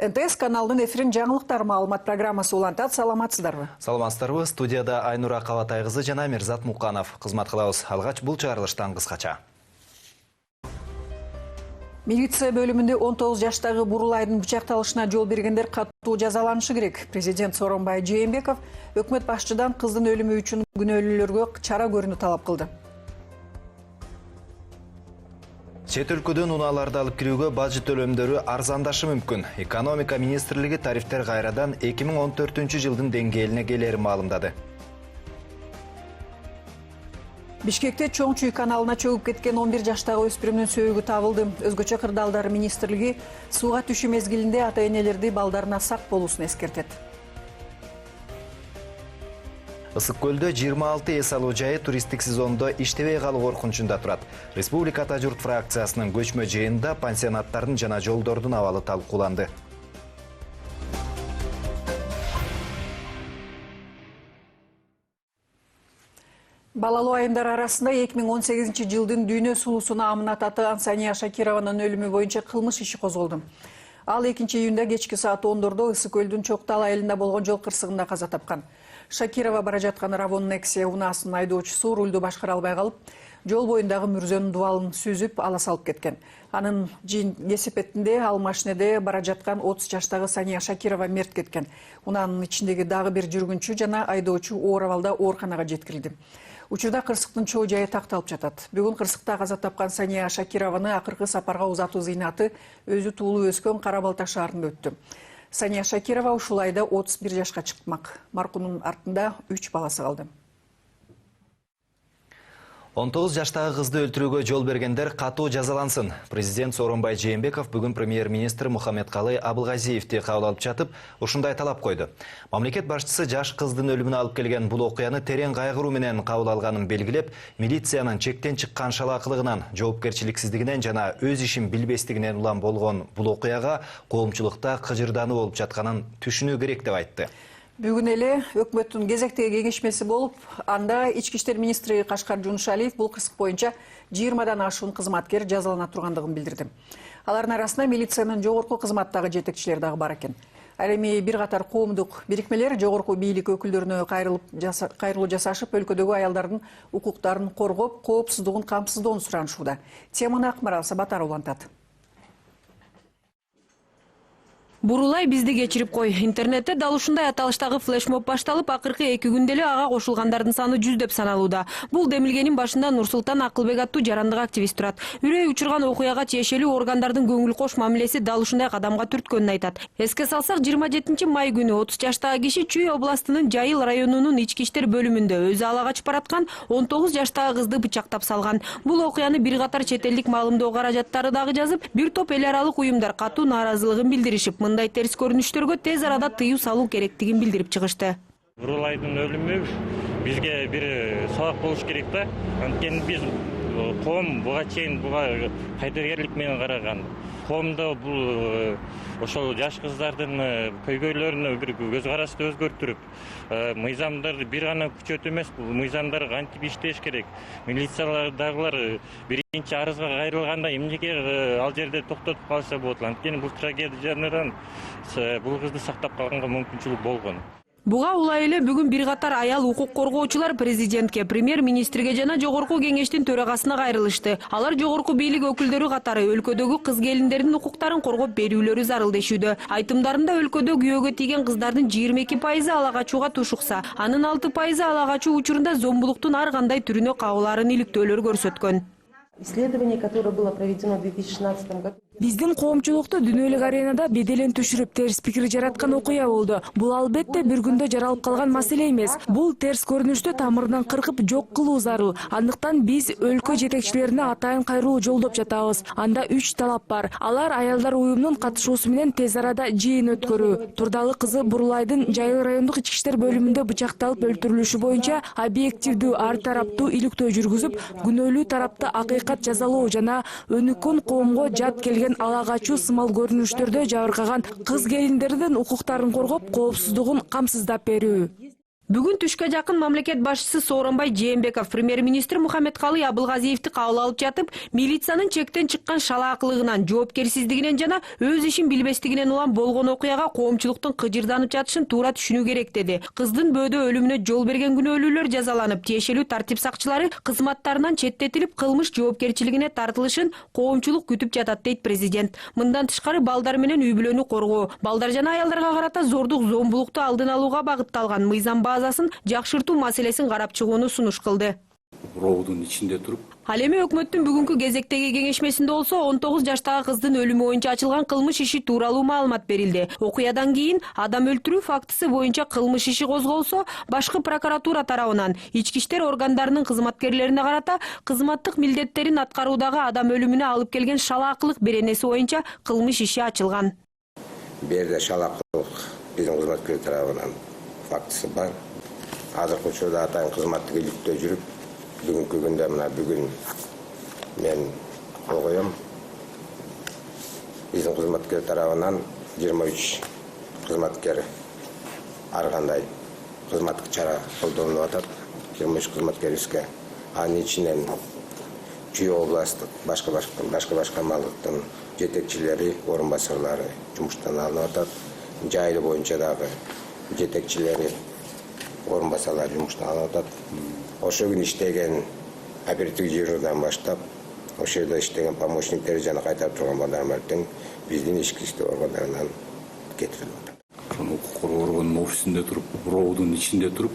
НТС каналының эфирин жаңылыктар маалымат программасы улантат. Саламатсыздарбы? Саламатсыздарбы. Студияда Айнура Калатай кызы жана Мирзат Муканов. Кызмат кылабыз. Алгач бул чыгарылыштан кыскача. Милиция бөлүмүндө 19 жаштагы Бурулайдын бычакталышына жол бергендер катуу жазаланышы керек. Президент Сооронбай Жээнбеков өкмөт башчыдан кыздын өлүмү үчүн күнөөлүүлөргө чара көрүүнү талап кылды. Чет өлкөдөн унааларды алып кирүүгө бажы төлөмдөрү арзандашы мүмкүн. Экономика министрлиги тарифтер кайрадан 2014 жылдын деңгээлине келерин маалымдады. Бишкекте Чоңчуй каналына чөгүп кеткен 11 жаштагы өспүрүмдүн сөөгү табылды. Өзгөчө кырдаалдар министрлиги сууга түшүү мезгилинде ата-энелерди балдарына сак болуусун эскертет. Ысык көлдө 26 эс алуу жайы туристтик сезондо иштебей калуу коркунучунда турат. Республика Ата журт фракциясынын көчмө жыйынында пансионаттардын жана жолдордун абалы талкууланды. Балалуу айымдар арасында 2018 жылдын дүйнө сулуусуна амынат атаган Сания Шакированын өлүмү боюнча кылмыш иши козголду. Ал 2-июнда кечки саат 10-дордо Ысык көлдүн Чоктал айылында болгон жол кырсыгында каза тапкан. Шакирова бара жаткан Равон Нексия унаасынын айдоочусу рулду башкара албай калып, жол боюндагы мүрзөнүн дубалын сүзүп ала салып кеткен. Анын кесепетинде ал машинеде бара жаткан 30 жаштагы Сания Шакирова мерт кеткен. Унаанын ичиндеги дагы бир жүргүнчү жана айдоочу оор абалда ооруканага жеткирилди. Учурда кырсыктын чоо жайы такталып жатат. Бүгүн кырсыкта каза тапкан Сания Шакированы акыркы сапарга узатуу зыйнаты өзү туулуп өскөн Кара Балта шаарында өттү. Сания Шакирова ушул айда 31 жашка чыкмак. Маркумдун артында 3 баласы калды. 19 жаштагы кызды өлтүрүүгө жол бергендер катуу жазалансын. Президент Сооронбай Жээнбеков бүгүн премьер-министр Мухаммедкалый Абылгазиевди кабыл алып жатып, ушундай талап койду. Мамлекет башчысы жаш кыздын өлүмүнө алып келген бул окуяны терең кайгыруу менен кабыл алганын белгилеп, милициянын чектен чыккан шалаакылыгынан, жоопкерчиликсиздигинен жана өз ишин билбестигинен улам болгон бул окуяга коомчулукта кыжырдануу болуп жатканын түшүнүү керек деп айтты. Бүгүн эле өкмөттүн кезектеги кеңешмеси болуп, анда Ички иштер министри Кашкар Жунушалиев бул кырсык боюнча 20 ашуун кызматкер жазалана тургандыгын билдирди. Алардын арасында милициянын жогорку кызматтагы жетекчилери дагы бар экен. Ал эми бир катар коомдук бирикмелер жогорку бийлик өкүлдөрүнө кайрылуу жасашып, өлкөдөгү аялдардын укуктарын коргоп, коопсуздугун камсыздоону суранышууда. Теманы Акмарал Сабатар улантат. Бурулай бизди кечирип кой. Интернетте дал ушундай аталыштагы флешмоб башталып, акыркы 2 күндө эле ага кошулгандардын саны 100 деп саналууда. Бул демилгенин башында Нурсултан Акылбек аттуу жарандык активист турат. Үрөй учурган окуяга тиешелүү органдардын көңүл кош мамилеси дал ушундай кадамга түрткөнүн айтат. Эске салсак, 27 май күнү 30 жаштагы киши Чүй областынын Жайыл районунун ички иштер бөлүмүндө өзү ала качып бараткан 19 жаштагы кызды бычактап салган. Бул окуяны бир катар чет элдик маалымдоо каражаттары дагы жазып, бир топ эл аралык уюмдар катуу нааразылыгын билдиришип, мындай терс көрүнүштөргө тез арада тыюу салуу керектигин билдирип чыгышты. Бурулайдын өлүмү бизге бир сабак болуш керек да. Анткени биз коом буга чейин буга кайдыгерлик менен караган. Коомдо бул ошол жаш кыздардын көйгөйлөрүнө бир көз карашты өзгөртүрүп, мыйзамдарды бир гана күчөтүү эмес, бул мыйзамдар кантип иштеш керек. Милициялардагылар биринчи арызга кайрылганда эмнеге ал жерде токтотуп калса болот. Анткени бул трагедиядан бул кызды сактап калганга мүмкүнчүлүк болгон. Буга улай эле бүгүн бир катар аял укук коргоочулар президентке, премьер-министрге жана жогорку кеңештин төрагасына кайрылышты. Алар жогорку бийлик өкүлдөрү катары өлкөдөгү кыз келиндердин укуктарын коргоп берүүлөрү зарыл дешүүдө. Айтымдарында өлкөдө күйөөгө тийген кыздардын 22% ала качууга тушукса, анын 6% ала качуу учурунда зомбулуктун ар кандай түрүнө кабылаарын иликтөөлөр көрсөткөн. Исследование, которое было проведено в 2016 году. Биздин коомчулукту дүйнөлүк аренада беделин түшүрүп терс пикир жараткан окуя болду. Бул албетте бир күндө жаралып калган маселе эмес. Бул терс көрүнүштү тамырынан кыркып жок кылуу зарыл. Андыктан биз өлкө жетекчилерине атайын кайрылуу жолдоп жатабыз. Анда 3 талап бар. Алар аялдар уюмунун катышуусу менен тез арада жыйын өткөрүү. Турдалы кызы Бурулайдын Жайыл райондук ички иштер бөлүмүндө бычакталып өлтүрүлүшү боюнча объективдүү ар тараптуу иликтөө жүргүзүп, күнөөлүү тарапты акыйкат жазалоо жана өнүккөн коомго жат келген ала качуу сымал көрүнүштөрдө жабыркаган кыз келиндердин укуктарын коргоп, коопсуздугун камсыздап берүү. Бүгүн түшкө жакын мамлекет башчысы Сооронбай Жээнбеков премьер-министр Мухаммедкалый Абылгазиевди кабыл алып жатып, милициянын чектен чыккан шалаакылыгынан, жоопкерсиздигинен жана өз ишин билбестигинен улам болгон окуяга коомчулуктун кыжырданып жатышын туура түшүнүү керек деди. Кыздын бөөдө өлүмүнө жол берген күнөөлүүлөр жазаланып, тиешелүү тартип сакчылары кызматтарынан четтетилип, кылмыш жоопкерчилигине тартылышын коомчулук күтүп жатат дейт президент. Мындан тышкары балдар менен үй бүлөнү коргоо, балдар жана аялдарга карата зордук, зомбулукту алдын алууга багытталган мыйзам базасын жакшыртуу маселесин карап чыгууну сунуш кылды. Роудун ичинде туруп. Ал эми өкмөттүн бүгүнкү кезектеги кеңешмесинде болсо 19 жаштагы кыздын өлүмү боюнча ачылган кылмыш иши тууралуу маалымат берилди. Окуядан кийин адам өлтүрүү фактысы боюнча кылмыш иши козголсо, башкы прокуратура тарабынан ички иштер органдарынын кызматкерлерине карата кызматтык милдеттерин аткаруудагы адам өлүмүнө алып келген шалаакылык беренеси боюнча кылмыш иши ачылган. Берде шалаакылык биздин кызматкер тарабынан фактысы бар. Азыркы учурда атайын кызматтык иликтөө жүрүп, бүгүнкү күндө бүгүн мен коем. Биздин кызматкер тарабынан 23 кызматкер ар кандай кызматтык чара колдонулуп атат. 23 кызматкер ишке. Анын ичинен Чүй областтык башка малыктын жетекчилери, орун басарлары жумуштан алынып атат. Жайы боюнча дагы жетекчилери, орун басарлар жумуштан алынып атат. Ошо күн иштеген оперативдик жүйрөдөн баштап, ошо жерде иштеген помощниктер жана кайтарып турган балдар тең биздин ички иштер органдарынан кетирилип атат. Ошону укук коргоо органынын офисинде туруп, роудун ичинде туруп,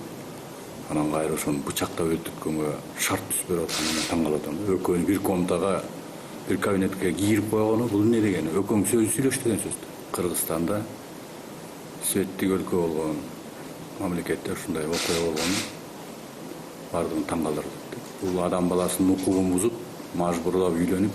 анан кайра ошону бычактап өлтүрткөнгө шарт түзүп берип атканына таң калып атам. Экөөнү бир комнатага, бир кабинетке кийирип койгону бул эмне дегени? Экөөң сөз сүйлөштү деген сөз. Кыргызстанда светтик өлкө болгон, мамлекетте ушундай окуя болгон бардыгын таң калтырды. Бул адам баласынын укугун бузуп, мажбурлап үйлөнүп,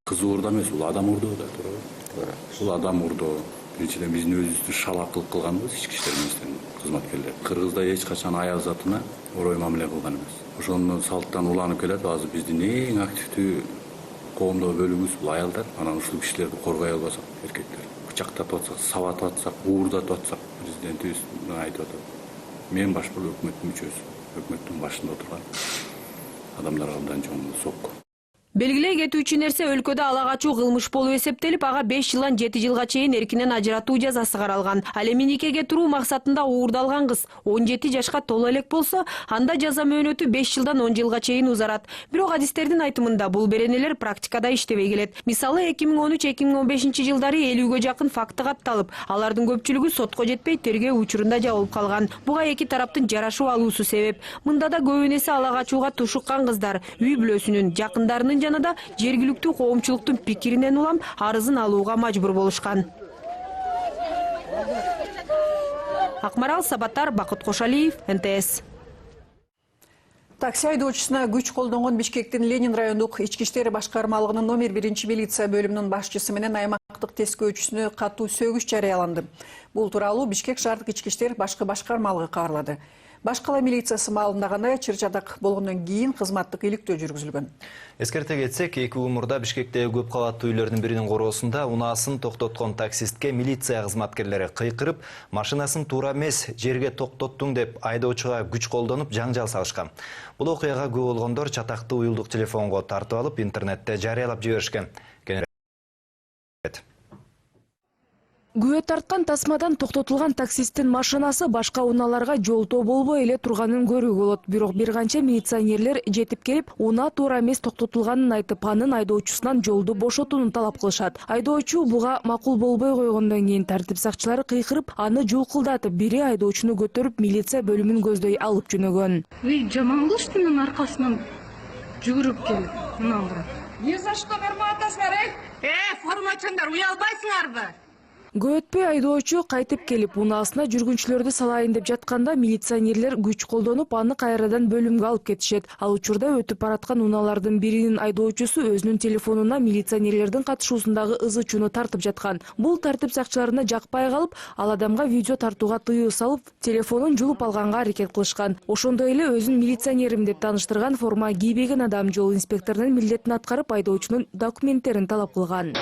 кыз уурдоо эмес, бул адам уурдоо да, туура. Бул адам уурдоо. Биринчиден биздин өзүбүздүн шалаакылык кылганыбыз ички иштер министринин кызматкерлери. Кыргызда эч качан аял затына орой мамиле кылган эмес. Ошонун салттан уланып келет. Азыр биздин эң активдүү коомдоо бөлүгүбүз бул аялдар. Анан ушул кишилерди коргой албасак, эркектер бычактап атсак, сабатып атсак, уурдатып атсак, президентибиз айтып атат. Мен башкы өкмөттүн мүчөсү, өкмөттүн башында отурган адамдарга абдан чоң сокку. Белгилей кетүүчү нерсе, өлкөдө ала качуу кылмыш болуп эсептелип, ага 5 жылдан 7 жылга чейин эркинен ажыратуу жазасы каралган. Ал эми никеге туруу максатында уурдалган кыз 17 жашка толо элек болсо, анда жаза мөөнөтү 5 жылдан 10 жылга чейин узарат. Бирок адистердин айтымында бул беренелер практикада иштебей келет. Мисалы 2013-2015 жылдары 50ге жакын факты катталып, алардын көпчүлүгү сотко жетпей тергөө учурунда жабылып калган. Буга эки тараптын жарашып алуусу себеп. Мында да көбүнесе ала качууга тушуккан кыздар үй бүлөсүнүн, жакындарынын жанында жергиликтүү коомчулуктун пикиринен улам арызын алууга мажбур болушкан. Акмарал Сабатар, Бакыт Кошалиев, НТС. Такси айдоочусуна күч колдонгон Бишкектин Ленин райондук ички иштер башкармалыгынын номер 1 милиция бөлүмүнүн башчысы менен аймактык тескөөчүсүнө катуу сөгүш жарыяланды. Бул тууралуу Бишкек шаардык ички иштер башкармалыгы кабарлады. Башкала милициясы маалымдагандай, чыр-чадак болгондон кийин кызматтык иликтөө жүргүзүлгөн. Эскерте кетсек, 2 умурда Бишкектеги көп кабаттуу үйлөрдүн биринин короосунда унаасын токтоткон таксистке милиция кызматкерлери кыйкырып, машинасын туура эмес жерге токтоттуң деп айдоочуга күч колдонуп жаңжал салышкан. Бул окуяга күбө болгондор чатакты уюлдук телефонго тартып алып, интернетте жарыялап жиберишкен. Күбө тарткан тасмадан токтотулган таксисттин машинасы башка унааларга жолтоо болбой эле турганын көрүүгө болот. Бирок бир канча милиционерлер жетип келип, унаа туура эмес токтотулганын айтып, анын айдоочусунан жолду бошотууну талап кылышат. Айдоочу буга макул болбой койгондон кийин тартип сакчылары кыйкырып, аны жулкулдатып, бири айдоочуну көтөрүп милиция бөлүмүн көздөй алып жөнөгөн. Жаман кылышты менин аркасынан жүгүрүп келип, мындан кара. Ни за что форма атасыңар, формачандар, уялбайсыңарбы? Көтпөй айдоочу кайтып келип, унаасына жүргүнчүлөрдү салайын деп жатканда милиционерлер күч колдонуп, аны кайрадан бөлүмгө алып кетишет. Ал учурда өтүп бараткан унаалардын биринин айдоочусу өзүнүн телефонуна милиционерлердин катышуусундагы ызы-чууну тартып жаткан. Бул тартип сакчыларына жакпай калып, ал адамга видео тартууга тыюу салып, телефонун жулуп алганга аракет кылышкан. Ошондой эле өзүн милиционерим деп тааныштырган форма кийбеген адам жол инспекторунун милдетин аткарып, айдоочунун документтерин талап кылган.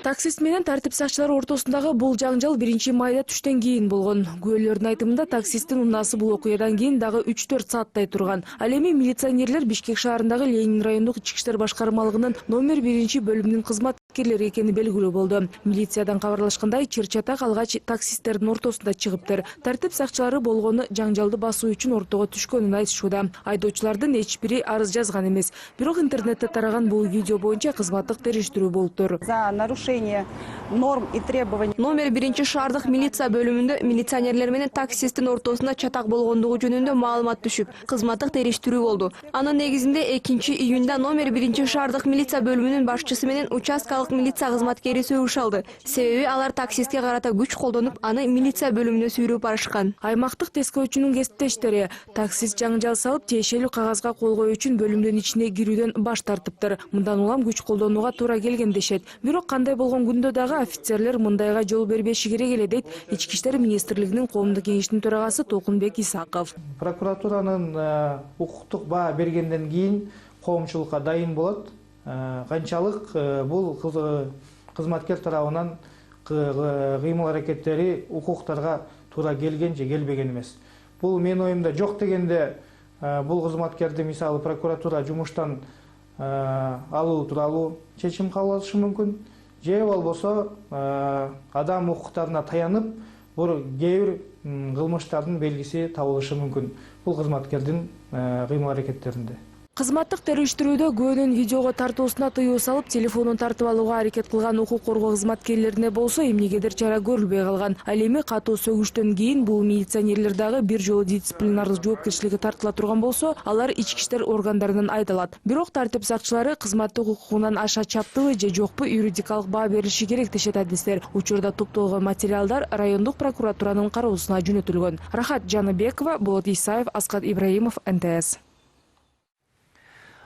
Таксист менен тартип сакчылары ортосундагы бул жаңжал 1-майда түштөн кийин болгон. Күбөлөрдүн айтымында таксисттин унаасы бул окуядан кийин дагы 3-4 сааттай турган. Ал эми милиционерлер Бишкек шаарындагы Ленин райондук ички иштер башкармалыгынын номер 1-бөлүмүнүн кызматкерлери экени белгилүү болду. Милициядан кабарлашкандай, чыр-чатак алгач таксисттердин ортосунда чыгыптыр. Тартип сакчылары болгону жаңжалды басуу үчүн ортого түшкөнүн айтышууда. Айдоочулардын эч бири арыз жазган эмес. Бирок интернетте тараган бул видео боюнча кызматтык териштирүү болуптур. За нарушение норм и требований. Номер 1-шаардык милиция бөлүмүндө милиционерлер менен таксисттин ортосунда чатак болгондугу жөнүндө маалымат түшүп, кызматтык териштирүү болду. Анын негизинде 2-июнда номер 1-шаардык милиция бөлүмүнүн башчысы менен участкалык милиция кызматкери сөгүш алды. Себеби алар таксистке карата күч колдонуп, аны милиция бөлүмүнө сүйрөп барышкан. Аймактык тескөөчүнүн кесиптештери таксист жаңжал салып, тиешелүү кагазга кол коюу үчүн бөлүмдүн ичине кирүүдөн баш тартыптыр. Мындан улам күч колдонууга туура келген дешет. Бирок кандай болгон күндө дагы офицерлер мындайга жол бербеши керек эле дейт Ички иштер министрлигинин коомдук кеңешинин төрагасы Толкунбек Исаков. Прокуратуранын укуктук баа бергенден кийин коомчулукка дайын болот. Канчалык бул кызматкер тарабынан кыймыл аракеттери укуктарга туура келген же келбеген эмес. Бул менин оюмда жок дегенде бул кызматкерди мисалы прокуратура жумуштан алуу тууралуу чечим кабыл алышы мүмкүн. Же болбосо адам укуктарына таянып, бул кээ бир кылмыштардын белгиси табылышы мүмкүн. Бул кызматкердин кыймыл аракеттеринде. Кызматтык териштирүүдө күбөнүн видеого тартуусуна тыюу салып, телефонун тартып алууга аракет кылган укук коргоо кызматкерлерине болсо эмнегедир чара көрүлбөй калган. Ал эми катуу сөгүштөн кийин бул милиционерлер дагы бир жолу дисциплинардык жоопкерчиликке тартыла турган болсо, алар ички иштер органдарынан айдалат. Бирок тартип сакчылары кызматтык укугунан аша чаптыбы же жокпу юридикалык баа берилиши керек дешет адистер. Учурда топтолгон материалдар райондук прокуратуранын кароосуна жөнөтүлгөн. Рахат Жаныбекова, Болот Исаев, Аскат Ибраимов, НТС.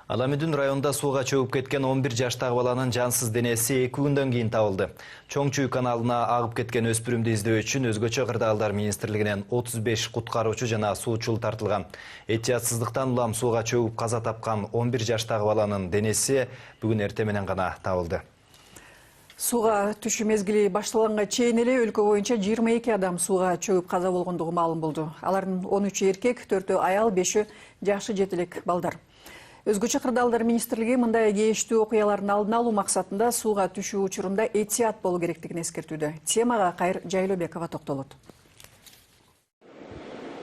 Аламүдүн районда сууга чөгүп кеткен 11 жаштагы баланын жансыз денеси 2 күндөн кийин табылды. Чоң-Чүй каналына агып кеткен өспүрүмдү издөө үчүн өзгөчө кырдаалдар министрлигинен 35 куткаруучу жана суучул тартылган. Этиятсыздыктан улам сууга чөгүп каза тапкан 11 жаштагы баланын денеси бүгүн эртең менен гана табылды. Сууга түшүү мезгили башталганга чейин эле өлкө боюнча 22 адам сууга чөгүп каза болгондугу маалым болду. Алардын 13 эркек, 4 аял, 5 жашы жетелек балдар. Өзгөчө кырдаалдар министрлиги мындай кейиштүү окуялардын алдын алуу максатында сууга түшүү учурунда этият болуу керектигин эскертүүдө. Темага Кайыр Жайлообекова токтолот.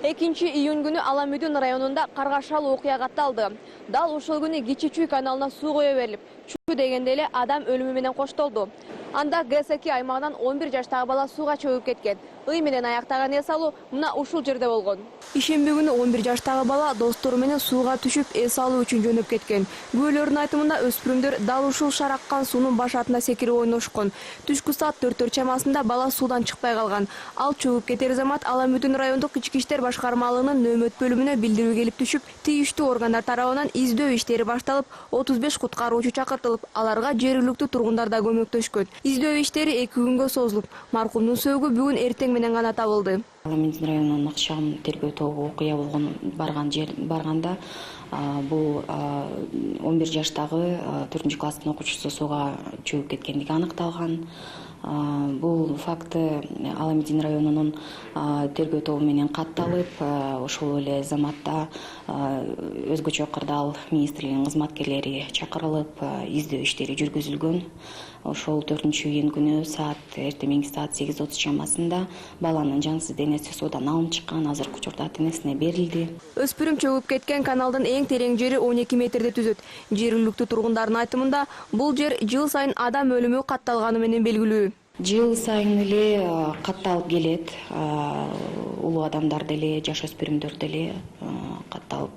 2-июнь күнү Аламүдүн районунда каргашалуу окуя катталды. Дал ушул күнү Кичи Чүй каналына суу кое берилип, чүй дегенде эле адам өлүмү менен коштолду. Анда ГСК аймагынан 11 жаштагы бала сууга чөгүп кеткен. Ый менен аяктаган эс алуу мына ушул жерде болгон. Ишемби күнү 11 жаштагы бала достору менен сууга түшүп эс алуу үчүн жөнөп кеткен. Күбөлөрдүн айтымында өспүрүмдөр дал ушул шараккан суунун башатына секирип ойношкон. Түшкү саат 4 чамасында бала суудан чыкпай калган. Ал чөгүп кетер замат Аламүдүн райондук ички иштер башкармалыгынын нөөмөт бөлүмүнө билдирүү келип түшүп, тийиштүү органдар тарабынан издөө иштери башталып, 35 куткаруучу чакыртылып, аларга жергиликтүү тургундар да көмөктөшкөн. Издөө иштери 2 күнгө созулуп, маркумдун сөөгү бүгүн эртең менен гана табылды. Аламүдүн районунун акчам тергөө тобу окуя болгон барганда бул 11 жаштагы 4 класстын окуучусу сууга чөгүп кеткендиги аныкталган. Бул факты Аламүдүн районунун тергөө тобу менен катталып, ошол эле заматта өзгөчө кырдаал министрлигинин кызматкерлери чакырылып, издөө иштери жүргүзүлгөн. Ошол 4-июнь күнү эртең саат 8:30 чамасында баланын жансыз денеси суудан алынып чыккан, азыркы учурда ата-энесине берилди. Өспүрүм чөгүп кеткен каналдын эң терең жери 12 метрди түзөт. Жергиликтүү тургундардын айтымында бул жер жыл сайын адам өлүмү катталганы менен белгилүү. Жыл сайын эле катталып келет. Улуу адамдар деле, жаш өспүрүмдөр деле катталып.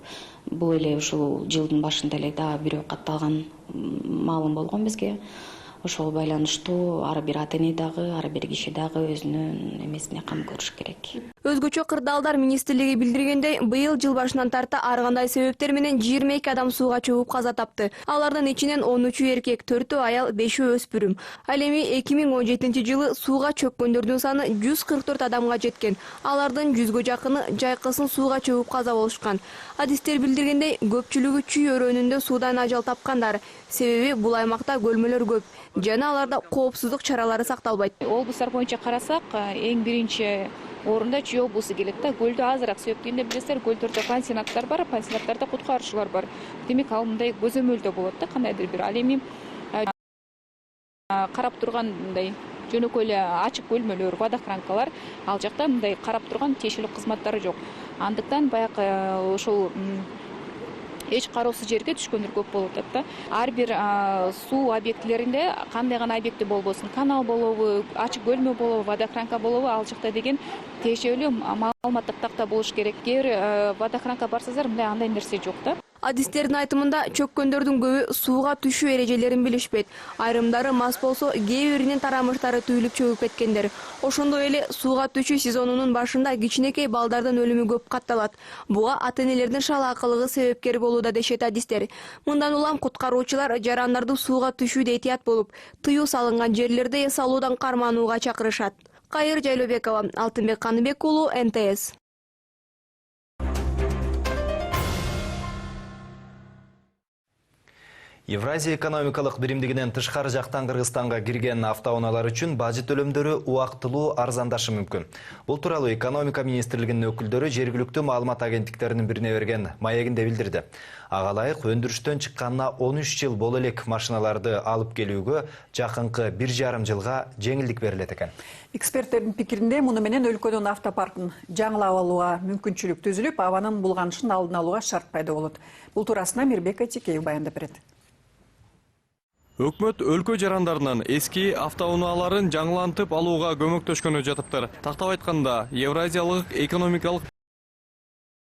Бул эле ушул жылдын башында эле дагы бирөө катталган маалым болгон бизге. ошол байланыштуу ар бир ата эне дагы, ар бир киши дагы өзүнүн эмесине кам көрүш керек. Өзгөчө кырдаалдар министрлиги билдиргендей, быйыл жыл башынан тарта ар кандай себептер менен 22 адам сууга чөгүп каза тапты. Алардын ичинен 13 эркек, 4 аял, 5 өспүрүм. Ал эми 2017 жылы сууга чөккөндөрдүн саны 144 адамга жеткен. Алардын 100гө жакыны жайкысын сууга чөгүп каза болушкан. Адистер билдиргендей, көпчүлүгү чүй өрөөнүндө суудан ажал тапкандар. Себеби бул аймакта көлмөлөр көп жана аларда коопсуздук чаралары сакталбайт. Облустар боюнча карасак, эң биринчи орунда Чүй облусу келет да. Көлдө азыраак себептенде билесиздер, көлдөрдө пансионаттар бар, пансионаттарда куткаруучулар бар. Демек ал мындай көзөмөлдө болот да, кандайдыр бир. Ал эми карап турган мындай жөнөкөй эле ачык бөлмөлөр, водохранкалар, ал жакта мындай карап турган тиешелүү кызматтары жок. Андыктан баягы ошол эч кароосуз жерге түшкөндөр көп болуп атат да. Ар бир суу объектилеринде кандай гана объекти болбосун, канал болобу, ачык бөлмө болобу, водохранка болобу, ал жакта деген тиешелүү маалыматтык такта болуш керек. Кээ бир водохранка барсаңыздар, мындай андай нерсе жок да. Адистердин айтымында, чөккөндөрдүн көбү сууга түшүү эрежелерин билишпейт. Айрымдары мас болсо, кээ биринин тарамыштары түйүлүп чөгүп кеткендер. Ошондой эле сууга түшүү сезонунун башында кичинекей балдардын өлүмү көп катталат. Буга ата энелердин шалаакылыгы себепкер болууда дешет адистер. Мындан улам куткаруучулар жарандарды сууга түшүүдө этият болуп, тыюу салынган жерлерде эс алуудан карманууга чакырышат. Кайыр Жайлообекова, Алтынбек Каныбек уулу, НТС. Евразия экономикалык биримдигинен тышкары жактан Кыргызстанга кирген автоунаалар үчүн бажы төлөмдөрү убактылуу арзандашы мүмкүн. Бул тууралуу экономика министрлигинин өкүлдөрү жергиликтүү маалымат агенттиктеринин бирине берген маегинде билдирди. Ага ылайык өндүрүштөн чыкканына 13 жыл боло элек машиналарды алып келүүгө жакынкы 1,5 жылга жеңилдик берилет экен. Эксперттердин пикиринде муну менен өлкөнүн автопаркын жаңылап алууга мүмкүнчүлүк түзүлүп, абанын булганышын алдын алууга шарт пайда болот. Бул туурасында Мирбек Атикеев баяндап берет. Өкмөт өлкө жарандарынын эски автоунааларын жаңылантып алууга көмөктөшкөнү жатыптыр. Тактап айтканда, Евразиялык экономикалык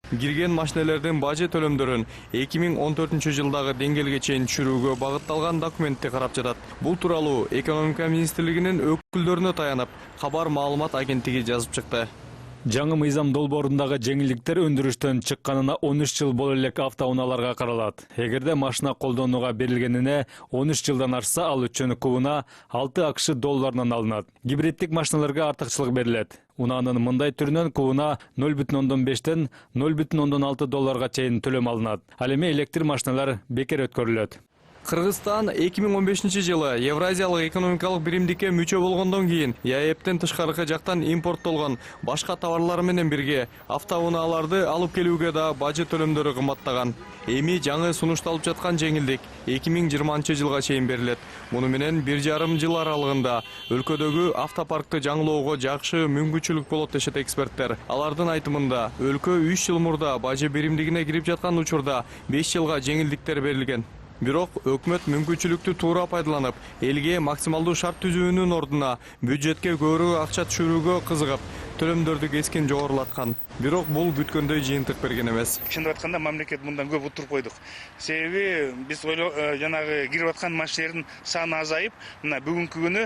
кирген машинелердин бажы төлөмдөрүн 2014 жылдагы деңгээлге чейин түшүрүүгө багытталган документти карап жатат. Бул тууралуу экономика министрлигинин өкүлдөрүнө таянып, Кабар маалымат агенттиги жазып чыкты. Жаңы мыйзам долбоорундагы жеңилдиктер өндүрүштөн чыкканына 13 жыл боло элек автоунааларга каралат. Эгерде машина колдонууга берилгенине 13 жылдан ашса, ал үчүн кубуна 6 АКШ долларынан алынат. Гибриддик машиналарга артыкчылык берилет. Унаанын мындай түрүнөн кубуна 0,5тен 0,6 долларга чейин төлөм алынат. Ал эми электр машиналар бекер өткөрүлөт. Кыргызстан 2015 жылы Евразиялык экономикалык биримдикке мүчө болгондон кийин ЕАЭПтен тышкаркы жактан импорттолгон башка товарлар менен бирге автоунааларды алып келүүгө да бажы төлөмдөрү кымбаттаган. Эми жаңы сунушталып жаткан жеңилдик 2020 жылга чейин берилет. Муну менен 1,5 жыл аралыгында өлкөдөгү автопаркты жаңылоого жакшы мүмкүнчүлүк болот дешет эксперттер. Алардын айтымында, өлкө 3 жыл мурда бажы биримдигине кирип жаткан учурда 5 жылга жеңилдиктер берилген. Бирок өкмөт мүмкүнчүлүктү туура пайдаланып, элге максималдуу шарт түзүүнүн ордуна бюджетке көбүрөөк акча түшүрүүгө кызыгып, төлөмдөрдү кескин жогорулаткан. Бирок бул күткөндөй жыйынтык берген эмес. Чындап айтканда, мамлекет мындан көп утуруп койдук. Себеби биз жанагы кирип аткан машинелердин саны азайып, мына бүгүнкү күнү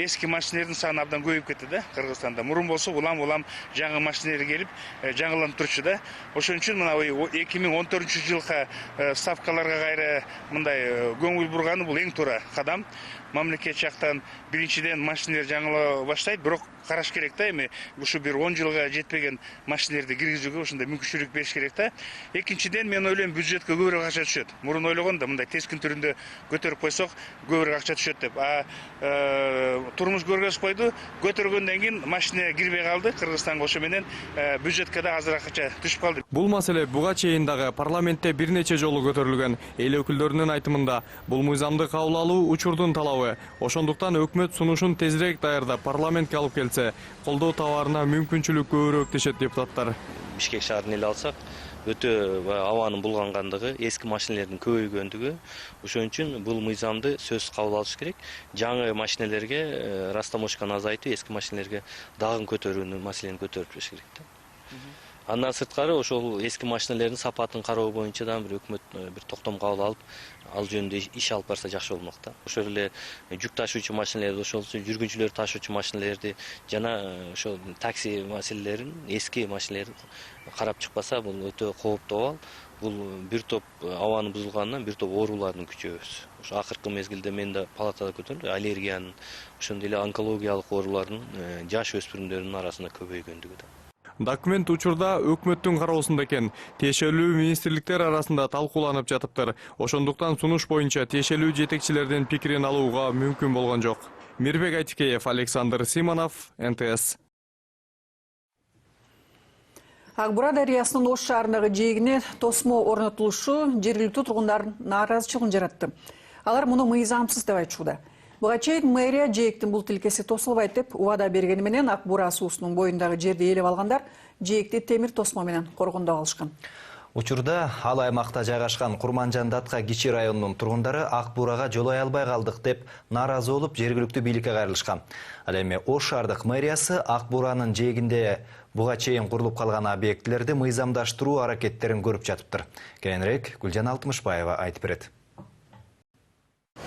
эски машинелердин саны абдан көбөйүп кетти да Кыргызстанда. Мурун болсо улам жаңы машинелер келип жаңыланып турчу да. Ошон үчүн мына 2014 жылга ставкаларга кайра мындай көңүл бурганы бул эң туура кадам. Мамлекет жактан биринчиден машинелер жаңыла баштайт, бирок караш керек да, эми ушу бир 10 жылга жетпеген машинелерди киргизүүгө ошондой мүмкүнчүлүк бериш керек да. Экинчиден мен ойлойм, бюджетке көбүрөөк акча түшөт. Мурун ойлогондо мындай тескин түрүндө көтөрүп койсок, көбүрөөк акча түшөт деп. Турмуш көргөзбөйдү, көтөргөндөн кийин машина кирбей калды Кыргызстанга, ошо менен бюджетке да азыраак акча түшүп калды. Бул маселе буга чейин дагы парламентте бир нече жолу көтөрүлгөн. Эл өкүлдөрүнүн айтымында, бул мыйзамды кабыл алуу учурдун талабы. Ошондуктан өкмөт сунушун тезирээк даярдап парламентке алып келсе, колдоо табарына мүмкүнчүлүк көбүрөөк дешет депутаттар. Бишкек шаарын эле алсак, өтө абанын булгангандыгы, эски машинелердин көбөйгөндүгү, ошон үчүн бул мыйзамды сөзсүз кабыл алыш керек. Жаңы машинелерге растаможканы азайтып, эски машинелерге дагы көтөрүүнү маселени көтөрүп бериш керек. Андан сырткары ошол эски машиналердин сапатын кароо боюнча да бир өкмөт бир токтом кабыл алып, ал жөнүндө иш алып барса жакшы болмок да. Ошол эле жүк ташуучу машиналерди, ошол жүргүнчүлөр ташуучу машиналерди жана ошол такси маселелерин, эски машиналерди карап чыкпаса, бул өтө кооптуу абал. Бул бир топ абанын бузулганынан бир топ оорулардын күчөбүз. Ошо акыркы мезгилде мен да палатада көтөрдүм, аллергиянын, ошондой эле онкологиялык оорулардын жаш өспүрүмдөрдүн арасында көбөйгөндүгү да. Документ учурда өкмөттүн кароосунда экен. Тиешелүү министрликтер арасында талкууланып жатыптыр. Ошондуктан сунуш боюнча тиешелүү жетекчилердин пикирин алууга мүмкүн болгон жок. Мирбек Айтикеев, Александр Симонов, НТС. Акбура дарыясынын Ош шаарындагы жээгине тосмо орнотулушу жергиликтүү тургундардын нааразычылыгын жаратты. Алар муну мыйзамсыз деп айтышууда. Буга чейин мэрия жээктин бул тилкеси тосулбайт деп убада бергени менен Акбура суусунун боюндагы жерди ээлеп алгандар жээгти темир тосмо менен коргондо калышкан. Учурда ал аймакта жайгашкан Курманжан-Датка кичи районунун тургундары Акбурага жолой албай калдык деп нааразы болуп жергиликтүү бийликке кайрылышкан. Ал эми Ош шаардык мэриясы Акбуранын жээгинде буга чейин курулуп калган объектилерди мыйзамдаштыруу аракеттерин көрүп жатыптыр. Кийинирээк Гүлжан Алтымышбаева айтып берет.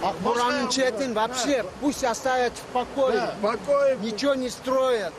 Акбуранын четин вообще пусть оставят в покое. Ничего не строят.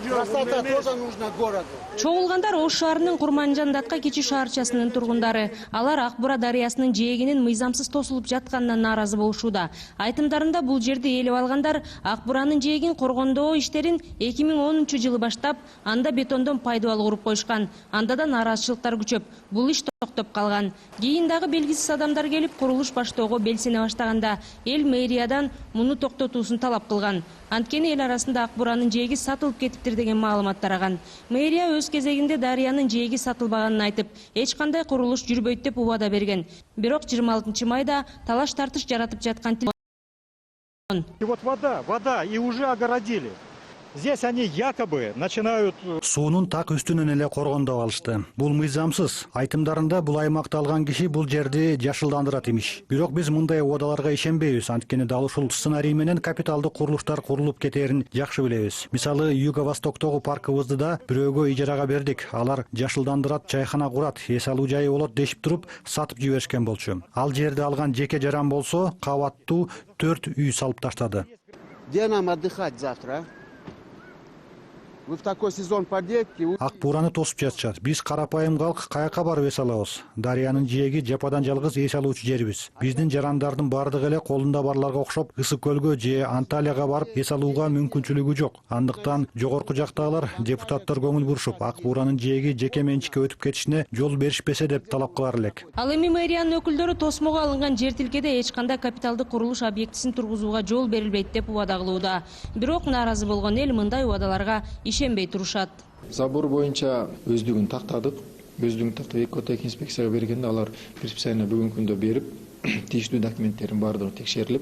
Красота тоже нужна городу. Чогулгандар Ош шаарынын Курманжан-Датка кичи шаарчасынын тургундары. Алар Акбура дарыясынын жээгинин мыйзамсыз тосулуп жатканынан нааразы болушууда. Айтымдарында бул жерди ээлеп алгандар Акбуранын жээгин коргондоо иштерин 2010-жылы баштап, анда бетондон пайдубал куруп коюшкан. Анда да нааразычылыктар күчөп, бул иш токтоп калган. Кийин дагы белгисиз адамдар келип курулуш баштоого белсене баштаганда эл мэриядан муну токтотуусун талап кылган. Анткени эл арасында Акбуранын жээги сатылып кетиптир деген маалымат тараган. Мэрия өз кезегинде дарыянын жээги сатылбаганын айтып, эч кандай курулуш жүрбөйт деп убада берген. Бирок 26 майда талаш тартыш жаратып жаткан. И вот вода, и уже огородили. Здесь они якобы начинают... Суунун так үстүнөн эле коргондо калышты. Бул мыйзамсыз. Айтымдарында бул аймакты алган киши бул жерди жашылдандырат имиш. Бирок биз мындай убадаларга ишенбейбиз. Анткени дал ушул сценарий менен капиталдык курулуштар курулуп кетерин жакшы билебиз. Мисалы, Юго-Востоктогу паркыбызды да бирөөгө ижарага бердик. Алар жашылдандырат, чайхана курат, эс алуу жайы болот дешип туруп сатып жиберишкен болчу. Ал жерди алган жеке жаран болсо, кабаттуу 4 үй салып таштады. Где нам отдыхать завтра? Вы в такой сезон подъедете? Акбураны тосуп жатышат. Биз карапайым калк каяка барып эс алабыз. Дарыянын жээги жападан жалгыз эс алуучу жерибиз. Биздин жарандардын бардыгы эле колунда барларга окшоп Ысык көлгө же Анталияга барып эс алууга мүмкүнчүлүгү жок. Андыктан жогорку жактагылар депутаттар көңүл бурушуп, Акбуранын жээги жеке менчикке өтүп кетишине жол беришпесе деп талап кылар элек. Ал эми мэриянын өкүлдөрү тосмого алынган жер тилкеде эч кандай капиталдык курулуш объектисин тургузууга жол берилбейт деп убада кылууда. Бирок нааразы болгон эл мындай убадаларга ишенбей турушат. Забор боюнча өздүгүн тактадык. Өздүгүн тактап экотек инспекцияга бергенде алар предписание бүгүнкү күндө берип, тийиштүү документтердин баардыгы текшерилип,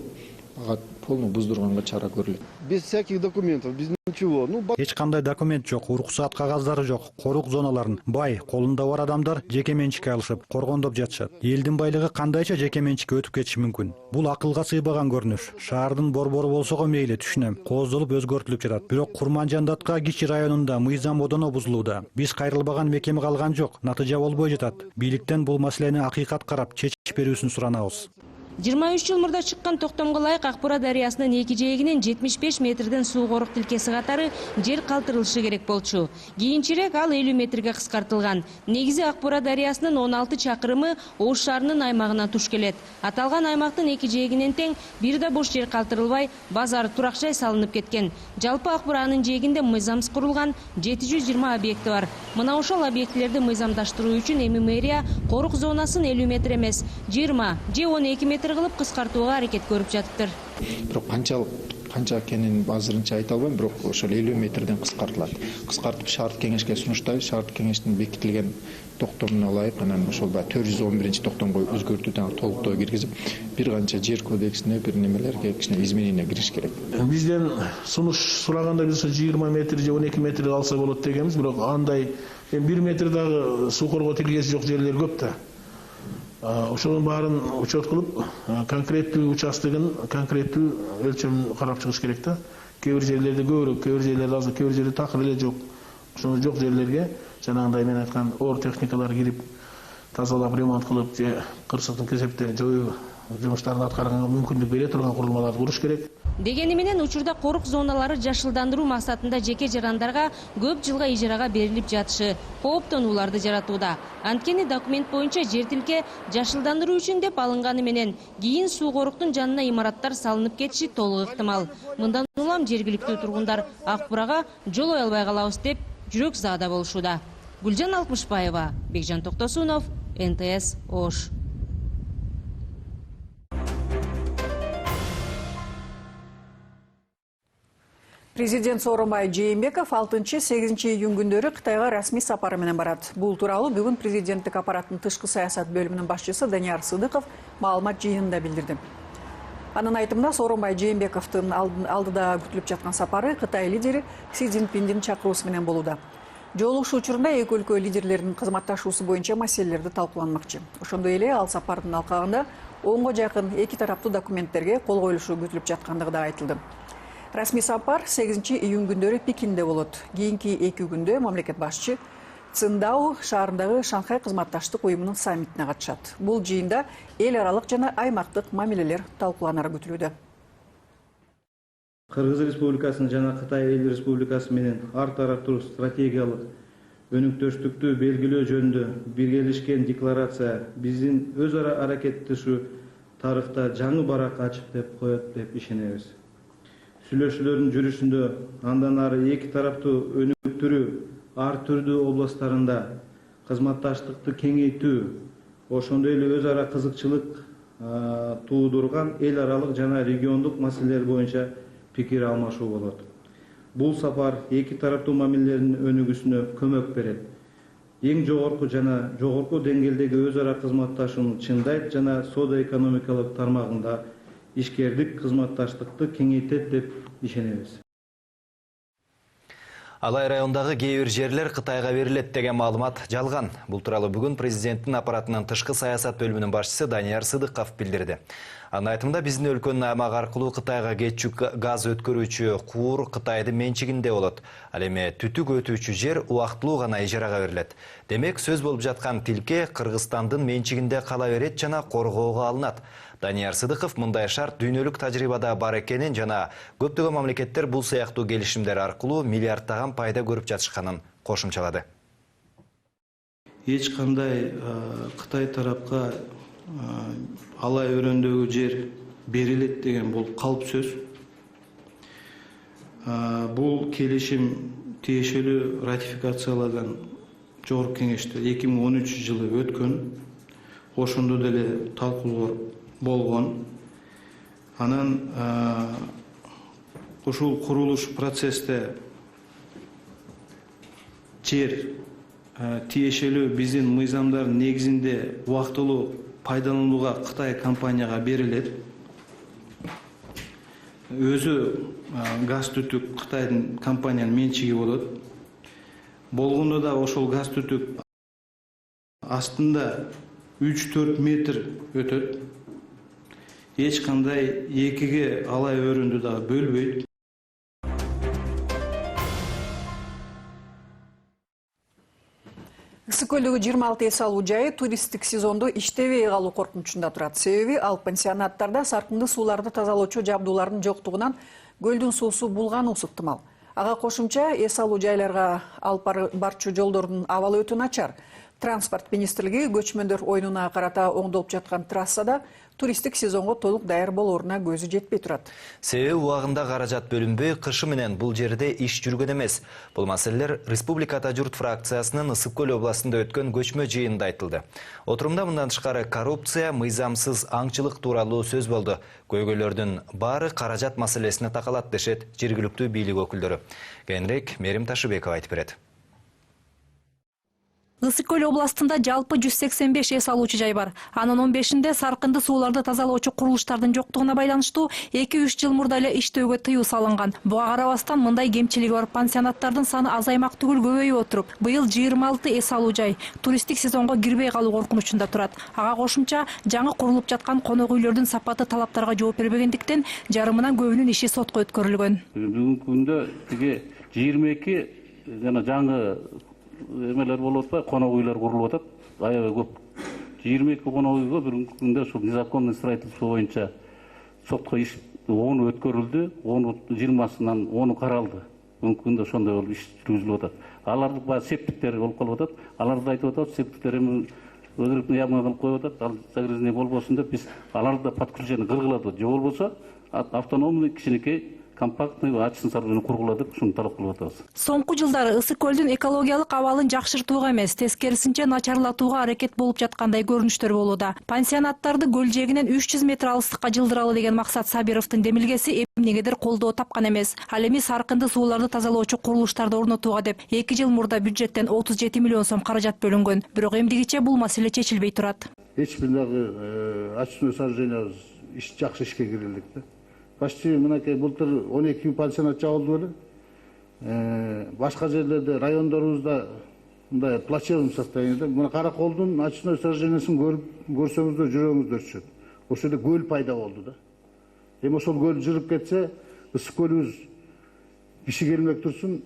ага полный буздурганга чара көрүлөт. Без всяких документов, без ничего. Эч кандай документ жок, уруксаат кагаздары жок, корук зоналарын бай, колунда бар адамдар жеке менчикке алышып, коргондоп жатышат. Элдин байлыгы кандайча жеке менчикке өтүп кетиши мүмкүн. Бул акылга сыйбаган көрүнүш. Шаардын борбору болсого мейли, түшүнөм. Кооздолуп өзгөртүлүп жатат. Бирок Курманжан-Датка кичи районунда мыйзам одоно бузулууда. Биз кайрылбаган мекеме калган жок. Натыйжа болбой жатат. Бийликтен бул маселени акыйкат карап, чечип берүүсүн суранабыз. 23 жыл мурда чыккан токтомго ылайык Акбура дарыясынын эки жээгинен 75 метрден суу корук тилкеси катары жер калтырылышы керек болчу. Кийинчерээк ал 50 метрге кыскартылган. Негизи Акбура дарыясынын 16 чакырымы Ош шаарынын аймагына туш келет. Аталган аймактын эки жээгинен тең бир да бош жер калтырылбай, базар, турак жай салынып кеткен. Жалпы Акбуранын жээгинде мыйзамсыз курулган 720 объекти бар. Мына ошол объектилерди мыйзамдаштыруу үчүн эми мэрия корук зонасын 50 метр эмес, 20 же 12 метр кылып кыскартууга аракет көрүп жатыптыр. Бирок канча экенин азырынча айта албайм, бирок ошол 50 метрден кыскартылат. Кыскартып шаардык кеңешке сунуштайбыз. Шаардык кеңештин бекитилген токтомуна ылайык анан ошол 411-токтомго өзгөртүүдөн толуктоо киргизип, бир канча жер кодексине, бир немелерге кичине изменение кириш керек. Бизден сунуш сураганда биз 20 метр же 12 метр алса болот дегенбиз, бирок андай 1 метр дагы суу коргоо тилкеси жок жерлер көп да. Ошонун баарын учет кылып, конкреттүү участогун, конкреттүү өлчөмүн карап чыгыш керек да. Кээ бир жерлерде көбүрөөк, кээ бир жерлерде аз, кээ бир жерде такыр эле жок. ошол жок жерлерге жанагындай мен айткан оор техникалар кирип тазалап ремонт кылып же кырсыктын кесепте жоюу жумуштарын аткарганга мүмкүндүк бере турган курулмаларды куруш керек. Дегени менен учурда корук зоналары жашылдандыруу максатында жеке жарандарга көп жылга ижарага берилип жатышы кооптонууларды жаратууда. Анткени документ боюнча жер тилке жашылдандыруу үчүн деп алынганы менен кийин суу коруктун жанына имараттар салынып кетиши толук ыктымал. Мындан улам жергиликтүү тургундар ак бурага жолой албай калабыз деп жүрөк заада болушууда. Гүлжан Алпышбаева, Бекжан Токтосунов, НТС Ош. Президент Сооронбай Жээнбеков 6-8 июнь күндөрү Кытайга расмий сапары менен барат. Бул тууралуу бүгүн президенттик аппараттын тышкы саясат бөлүмүнүн башчысы Данияр Сыдыков маалымат жыйынында билдирди. Анын айтымында Сооронбай Жээнбековдун алдыда күтүлүп жаткан сапары Кытай лидери Си Цзиньпиндин чакыруусу менен болууда. Жолугушуу учурунда эки өлкө лидерлеринин кызматташуусу боюнча маселелерди талкууланмакчы. Ошондой эле ал сапардын алкагында 10го жакын эки тараптуу документтерге кол коюлушу күтүлүп жаткандыгы да айтылды. Расмий сапар 8 июнь күндөрү Пекинде болот. Кийинки 2 күндө мамлекет башчы Циндао шаарындагы Шанхай кызматташтык уюмунун саммитине катышат. Бул жыйында эл аралык жана аймактык мамилелер талкууланары күтүлүүдө. Кыргыз Республикасынын жана Кытай Эл Республикасы менен ар тараптуу стратегиялык өнүктөштүктү белгилөө жөнүндө биргелешкен декларация биздин өз ара аракеттешүү тарыхта жаңы барак ачып деп коет деп ишенебиз. Сүйлөшүүлөрдүн жүрүшүндө андан ары эки тараптуу өнүктүрүү ар түрдүү областтарында кызматташтыкты кеңейтүү, ошондой эле өз ара кызыкчылык туудурган эл аралык жана региондук маселелер боюнча пикир алмашуу болот. Бул сапар эки тараптуу мамилелердин өнүгүүсүнө көмөк берет. Эң жогорку жана жогорку деңгээлдеги өз ара кызматташууну чындайт жана соода экономикалык тармагында ишкердик кызматташтыкты кеңейтет деп ишенебиз. Алай райондагы кээ бир жерлер Кытайга берилет деген маалымат жалган. Бул тууралуу бүгүн президенттин аппаратынын тышкы саясат бөлүмүнүн башчысы Данияр Сыдыков билдирди. Анын айтымында биздин өлкөнүн аймак аркылуу Кытайга кетчү газ өткөрүүчү куур Кытайдын менчигинде болот. Ал эми түтүк өтүүчү жер убактылуу гана ижарага берилет. Демек сөз болуп жаткан тилке Кыргызстандын менчигинде кала берет жана коргоого алынат. Данияр Сыдыков мындай шарт дүйнөлүк тажрыйбада бар экенин жана көптөгөн мамлекеттер бул сыяктуу келишимдер аркылуу миллиарддаган пайда көрүп жатышканын кошумчалады. Эч кандай Кытай тарапка алай өрөөндөгү жер берилет деген бул калп сөз. Бул келишим тиешелүү ратификацияланган Жогорку кеңеште 2013 жылы өткөн. Ошондо деле талкуулар болгон. Анан ушул курулуш процессте жер тиешелүү биздин мыйзамдардын негизинде убактылуу пайдаланууга Кытай компанияга берилет. Өзү газ түтүк Кытайдын компаниянын менчиги болот. Болгондо да ошол газ түтүк астында 3-4 метр өтөт. Эч кандай экиге алай өрөндү да бөлбөйт. Ысык көлдөгү 26 эс алуу жайы туристтик сезондо иштебей калуу коркунучунда турат. Себеби ал пансионаттарда саркынды сууларды тазалоочу жабдуулардын жоктугунан көлдүн суусу булгануу ыктымал. Ага кошумча эс алуу жайларга алып барчу жолдордун абалы өтө начар. Транспорт министрлиги көчмөндөр оюнуна карата оңдолуп жаткан трассада туристтик сезонго толук даяр болооруна көзү жетпей турат. Себеби убагында каражат бөлүнбөй, кышы менен бул жерде иш жүргөн эмес. Бул маселелер Республикада журт фракциясынын Ысык көл областында өткөн көчмө жыйынында айтылды. Отурумда мындан тышкары коррупция, мыйзамсыз аңчылык тууралуу сөз болду. Көйгөйлөрдүн баары каражат маселесине такалат дешет жергиликтүү бийлик өкүлдөрү. Кийинирээк Мерим Ташыбекова айтып берет. Ысык көл областында жалпы 185 эс алуучу жай бар. Анын 15-inde саркынды сууларды тазалоочу курулуштардын жоктугуна байланыштуу 2-3 жыл мурда эле иштөөгө тыюу салынган. Буга карабастан мындай кемчилиги бар пансионаттардын саны азаймак түгүл көбөйүп отуруп, быйыл 26 эс алуу жай туристтик сезонго кирбей калуу коркунучунда турат. Ага кошумча жаңы курулуп жаткан конок үйлөрдүн сапаты талаптарга жооп бербегендиктен жарымынан көбүнүн иши сотко өткөрүлгөн. Бүгүнкү күндө тиги 22 жана жаңы эмелер болуп атпайбы, конок үйлөр курулуп атат. Аябай көп. 22 конок үйгө бүгүнкү күндө ушул незаконный строительство боюнча сотко иш 10 өткөрүлдү, 20-сынан 10 каралды. Бүгүнкү күндө ошондой болуп иш жүргүзүлүп атат. Алардын баягы септиктери болуп калып атат. Аларды айтып атат, септиктер эми өдөрүктү яма кылып коюп атат. Ал загрязнение болбосун деп биз аларды да подключение кыргыла деп, же болбосо автономный кичинекей компактный ачсын сооружение кургула деп ушуну талап кылып атабыз. Соңку жылдары Ысык көлдүн экологиялык абалын жакшыртууга эмес, тескерисинче начарлатууга аракет болуп жаткандай көрүнүштөр болууда. Пансионаттарды көл жээгинен 300 метр алыстыкка жылдыралы деген максат Сабировдун демилгеси эмнегедир колдоо тапкан эмес. Ал эми саркынды сууларды тазалоочу курулуштарды орнотууга деп 2 жыл мурда бюджеттен 37 миллион сом каражат бөлүнгөн. Бирок эмдигиче бул маселе чечилбей турат. Эч бир дагы ачуу сооружение жакшы ишке кирилдик да. Почти мынакей былтыр 12 пансионат жабылды беле. Башка жерлерде райондорубузда мындай плачевный состояниеде. Мына Караколдун ачуу сооружениесин көрсөңүздөр жүрөгүңүздөр түшөт. Ошол жерде көл пайда болду да. Эми ошол көл жырып кетсе, ысык көлүбүз киши келмек турсун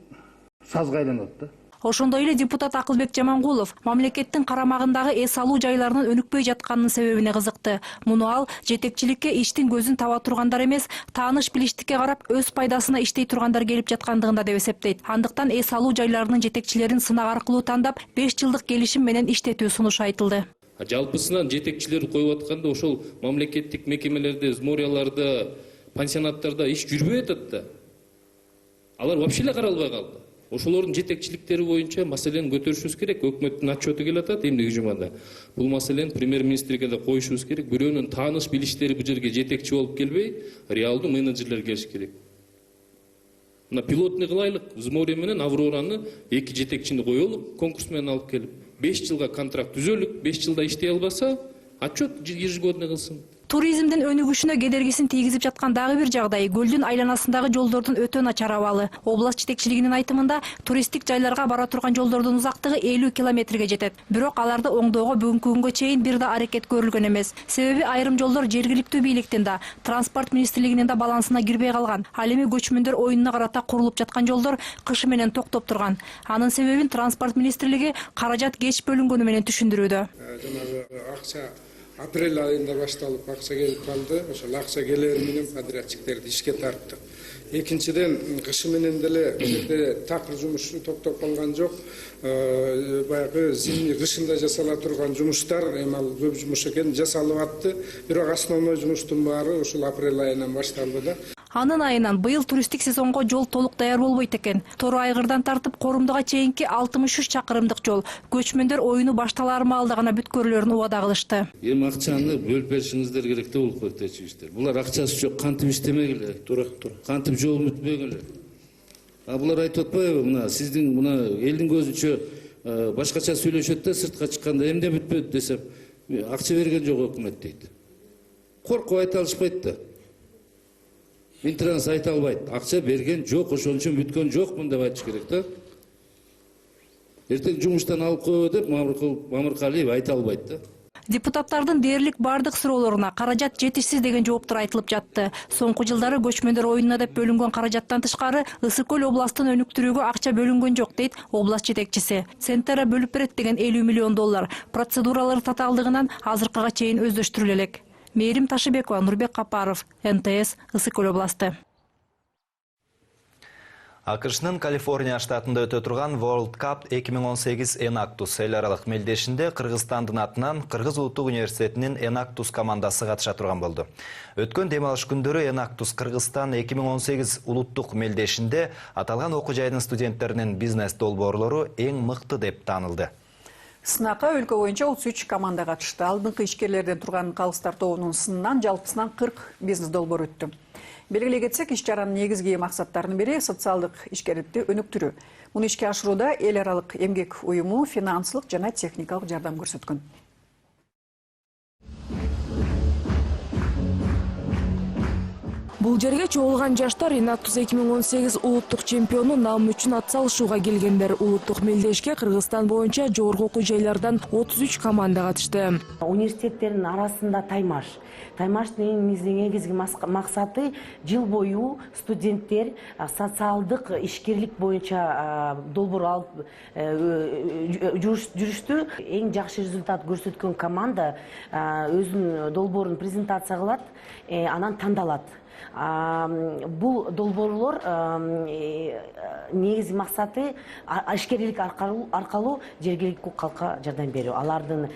сазга айланат да. Ошондой эле депутат Акылбек Жамангулов мамлекеттин карамагындагы эс алуу жайларынын өнүкпөй жатканынын себебине кызыкты. Муну ал жетекчиликке иштин көзүн таба тургандар эмес, тааныш билиштикке карап өз пайдасына иштей тургандар келип жаткандыгында деп эсептейт. Андыктан эс алуу жайларынын жетекчилерин сынак аркылуу тандап 5 жылдык келишим менен иштетүү сунушу айтылды. Жалпысынан жетекчилер коюп атканда ошол мамлекеттик мекемелерде, зморияларда, пансионаттарда иш жүрбөй атат да. Алар вообще эле каралбай калды. Ошолордун жетекчиликтери боюнча маселени көтөрүшүбүз керек. Өкмөттүн отчету келатат эмнеге жумада. Бул маселени премьер-министрге да коюшубуз керек. Бирөөнүн тааныш билиштери бул жерге жетекчи болуп келбей, реалдуу менеджерлер келиш керек. Мына пилотный кылайлык, Змория менен Аврораны 2 жетекчини коелу, конкурс менен алып келип, 5 жылга контракт түзөлүк, 5 жылда иштей албаса, отчет ежегодный кылсын. Туризмдин өнүгүшүнө кедергисин тийгизип жаткан дагы бир жагдай көлдүн айланасындагы жолдордун өтө начар абалы. Област жетекчилигинин айтымында туристтик жайларга бара турган жолдордун узактыгы 50 километрге жетет. Бирок аларды оңдоого бүгүнкү күнгө чейин бир да аракет көрүлгөн эмес. Себеби айрым жолдор жергиликтүү бийликтин да, транспорт министрлигинин да балансына кирбей калган. Ал эми көчмөндөр оюнуна карата курулуп жаткан жолдор кышы менен токтоп турган. Анын себебин транспорт министрлиги каражат кеч бөлүнгөнү менен түшүндүрүүдө. Апрель айында башталып акча келип калды. Ошол акча келери менен подрядчиктерди ишке тарттык. Экинчиден кышы менен деле бул жерде такыр жумуш токтоп калган жок. Баягы зимний кышында жасала турган жумуштар, эми ал көп жумуш экен, жасалып атты. Бирок основной жумуштун баары ошол апрель айынан башталды да. Анын айынан быйыл туристтик сезонго жол толук даяр болбойт экен. Тору айгырдан тартып Корумдуга чейинки 63 чакырымдык жол көчмөндөр оюну башталар маалда гана бүткөрүлөрүн убада кылышты. Эми акчаны бөлүп беришиңиздер керек да бул көтөчүлөр. Булар акчасы жок, кантип иштемегиле. Туура. Кантип жол бүтпөгүлө. Булар айтып атпайбы, мына сиздин мына элдин көзүнчө башкача сүйлөшөт да сыртка чыкканда эмне бүтпөдү десем, акча берген жок өкмөт дейт. Коркуп айта алышпайт да. Минтранс айта албайт. Акча берген жок, ошон үчүн бүткөн жокмун деп айтыш керек да. Эртең жумуштан алып коебу деп Мамыркалиев айта албайт да. Депутаттардын дээрлик бардык суроолоруна каражат жетишсиз деген жооптор айтылып жатты. Соңку жылдары көчмөндөр оюнуна деп бөлүнгөн каражаттан тышкары Ысык көл областын өнүктүрүүгө акча бөлүнгөн жок дейт област жетекчиси. Центра бөлүп берет деген 50 миллион доллар процедуралар татаалдыгынан азыркыга чейин өздөштүрүлө элек. Мээрим Ташыбекова, Нурбек Капаров, НТС, Ысык көл областы. АКШнын Калифорния штатында өтө турган World Cup 2018 Enactus эл аралык мелдешинде Кыргызстандын атынан Кыргыз Улуттук университетинин Enactus командасы катыша турган болду. Өткөн дем алыш күндөрү Enactus Кыргызстан 2018 улуттук мелдешинде аталган окуу жайдын студенттеринин бизнес долбоорлору эң мыкты деп таанылды. Сынакка өлкө боюнча 33 команда катышты. Алдыңкы ишкерлерден турган калыстар тобунун сынынан жалпысынан 40 бизнес долбоор өттү. Белгилей кетсек, иш чаранын негизги максаттарынын бири социалдык ишкерликти өнүктүрүү. Муну ишке ашырууда эл аралык эмгек уюму финансылык жана техникалык жардам көрсөткөн. Бул жерге чогулган жаштар Инактус 2018 улуттук чемпиону наамы үчүн ат салышууга келгендер. Улуттук мелдешке Кыргызстан боюнча жогорку окуу жайлардан 33 команда катышты. Университеттердин арасында таймаш. Таймаштын негизги максаты жыл бою студенттер социалдык ишкерлик боюнча долбоор алып жүрүштү. Эң жакшы результат көрсөткөн команда өзүнүн долбоорун презентация кылат, анан тандалат. Бул долбоорлор негизги максаты ишкерлик аркылуу жергиликтүү калкка жардам берүү, алардын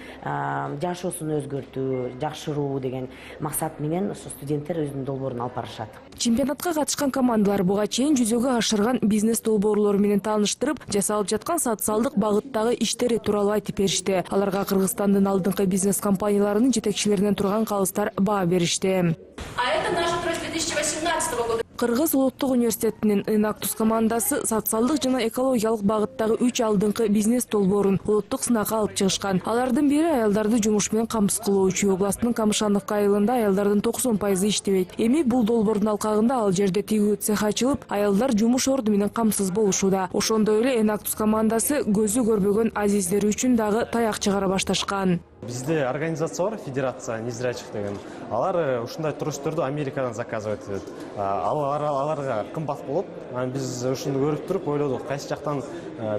жашоосун өзгөртүү, жакшыруу деген максат менен студенттер өзүнүн долбоорун алып барышат. Чемпионатка катышкан командалар буга чейин жүзөгө ашырган бизнес долбоорлору менен тааныштырып, жасалып жаткан социалдык багыттагы иштери тууралуу айтып беришти. Аларга Кыргызстандын алдыңкы бизнес компанияларынын жетекчилеринен турган калыстар баа беришти. А это наш трость 2018 года. Кыргыз улуттук университетинин Инактус командасы социалдык жана экологиялык багыттагы 3 алдыңкы бизнес долбоорун улуттук сынакка алып чыгышкан. Алардын бири аялдарды жумуш менен камсыз кылуу. Чүй областынын Камышановка айылында аялдардын 90% иштебейт. Эми бул долбоордун алкагында ал жерде тигүү цех ачылып, аялдар жумуш орду менен камсыз болушууда. Ошондой эле Инактус командасы көзү көрбөгөн азиздери үчүн дагы таяк чыгара башташкан. Бизде организация бар, федерация незрячих деген. Алар ушундай тростторду Америкадан заказывать этет. Аларга кымбат болот. Биз ушуну көрүп туруп ойлодук, кайсы жактан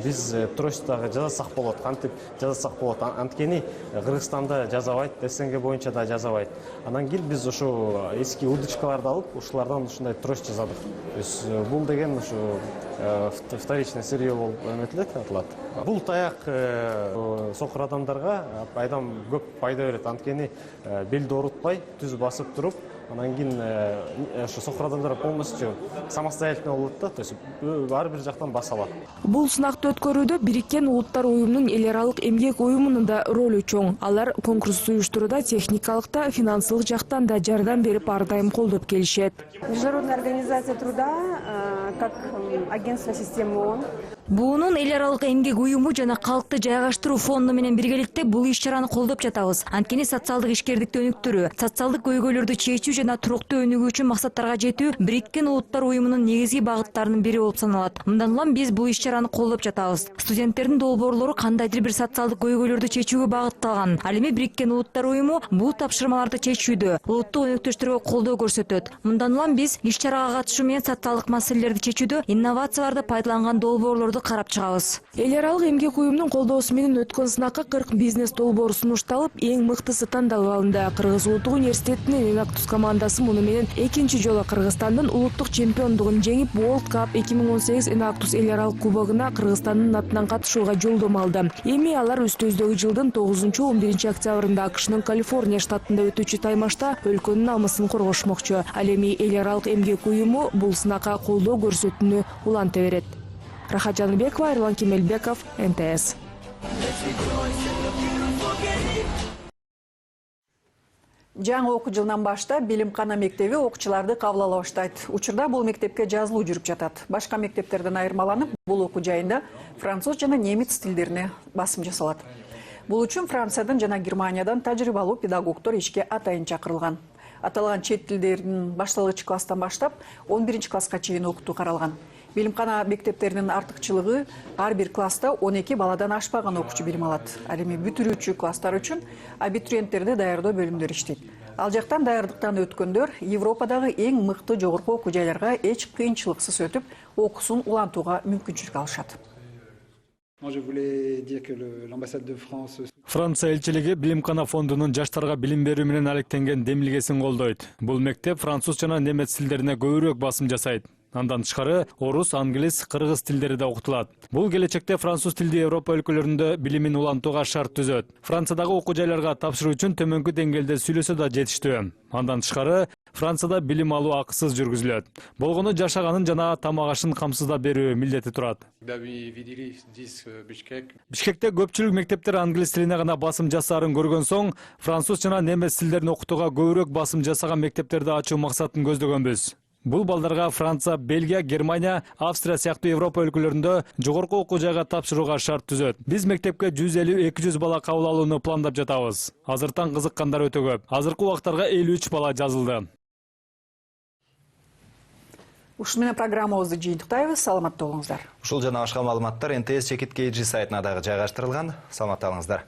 биз тросттагы жасасак болот, кантип жасасак болот. Анткени Кыргызстанда жасабайт, СНГ боюнча да жасабайт. Анан кийин биз ошо эски удочкаларды алып, ушулардан ушундай трост жасадык. Бул деген ушу вторичный сырье болуп эметилет, атылат. Бул таяк сокур адамдарга айдам көп пайда берет. Анткени белди оорутпай, түз басып туруп, анан кийин ошо сокур адамдар полностью самостоятельно болот да, то есть ар бир жактан баса алат. Бул сынакты өткөрүүдө Бириккен Улуттар уюмунун эл аралык эмгек уюмунун да ролу чоң. Алар конкурс уюштурууда техникалык да, финансылык жактан да жардам берип ар дайым колдоп келишет. Международная организация труда, как агентство системы ООН. Буунун эл аралык эмгек уюму жана калкты жайгаштыруу фонду менен биргеликте бул иш-чараны колдоп жатабыз. Анткени социалдык ишкердикти өнүктүрүү, социалдык көйгөйлөрдү чечүү жана туруктуу өнүгүүчү максаттарга жетүү Бириккен Улуттар уюмунун негизги багыттарынын бири болуп саналат. Мындан улам биз бул иш-чараны колдоп жатабыз. Студенттердин долбоорлору кандайдыр бир социалдык көйгөйлөрдү чечүүгө багытталган. Ал эми Бириккен Улуттар уюму бул тапшырмаларды чечүүдө улуттук өнөктөштөргө колдоо көрсөтөт. Мындан улам биз иш-чарага катышуу менен социалдык маселелерди чечүүдө инновацияларды пайдаланган долбоорлорду карап чыгабыз. Эл аралык эмгек уюмунун колдоосу менен өткөн сынакка 40 бизнес долбоор сунушталып, эң мыктысы тандалып алынды. Кыргыз улуттук университетинин Инактус командасы муну менен экинчи жолу Кыргызстандын улуттук чемпиондугун жеңип, World Cup 2018 Инактус эл аралык кубогуна Кыргызстандын атынан катышууга жолдомо алды. Эми алар өстөздөгү жылдын 9-11 октябрында АКШнын Калифорния штатында өтүүчү таймашта өлкөнүн намысын коргошмокчу. Ал эми эл аралык эмгек уюму бул сынакка колдоо көрсөтүүнү уланта берет. Рахат Жаныбекова, Эрлан Кемелбеков, НТС. Жаңы окуу жылынан баштап Билимкана мектеби окуучуларды кабыл ала баштайт. Учурда бул мектепке жазылуу жүрүп жатат. Башка мектептерден айырмаланып, бул окуу жайында француз жана немец тилдерине басым жасалат. Бул үчүн Франциядан жана Германиядан тажрыйбалуу педагогдор ишке атайын чакырылган. Аталган чет тилдерин башталгыч класстан баштап 11 класска чейин окутуу каралган. Билимкана мектептеринин артыкчылыгы ар бир класста 12 баладан ашпаган окуучу билим алат. Ал эми бүтүрүүчү класстар үчүн абитуриенттерди даярдоо бөлүмдөрү иштейт. Ал жактан даярдыктан өткөндөр Европадагы эң мыкты жогорку окуу жайларга эч кыйынчылыксыз өтүп, окуусун улантууга мүмкүнчүлүк алышат. Франция элчилиги Билимкана фондунун жаштарга билим берүү менен алектенген демилгесин колдойт. Бул мектеп француз жана немец тилдерине көбүрөөк басым жасайт. Андан тышкары орус, англис, кыргыз тилдери да окутулат. Бул келечекте француз тилди Европа өлкөлөрүндө билимин улантууга шарт түзөт. Франциядагы окуу жайларга тапшыруу үчүн төмөнкү деңгээлде сүйлөсө да жетиштүү. Андан тышкары Францияда билим алуу акысыз жүргүзүлөт. Болгону жашаганын жана тамак ашын камсыздап берүү милдети турат. Бишкекте көпчүлүк мектептер англис тилине гана басым жасаарын көргөн соң, француз жана немец тилдерин окутууга көбүрөөк басым жасаган мектептерди ачуу максатын көздөгөнбүз. Бул балдарга Франция, Бельгия, Германия, Австрия сыяктуу Европа өлкөлөрүндө жогорку окуу жайга тапшырууга шарт түзөт. Биз мектепке 150-200 бала кабыл алууну пландап жатабыз. Азыртан кызыккандар өтө көп. Азыркы убактарга 53 бала жазылды. Ушул менен программабызды жыйынтыктайбыз. Саламатта болуңуздар. Ушул жана башка маалыматтар НТС Чекит KG сайтына дагы жайгаштырылган. Саламатта болуңуздар.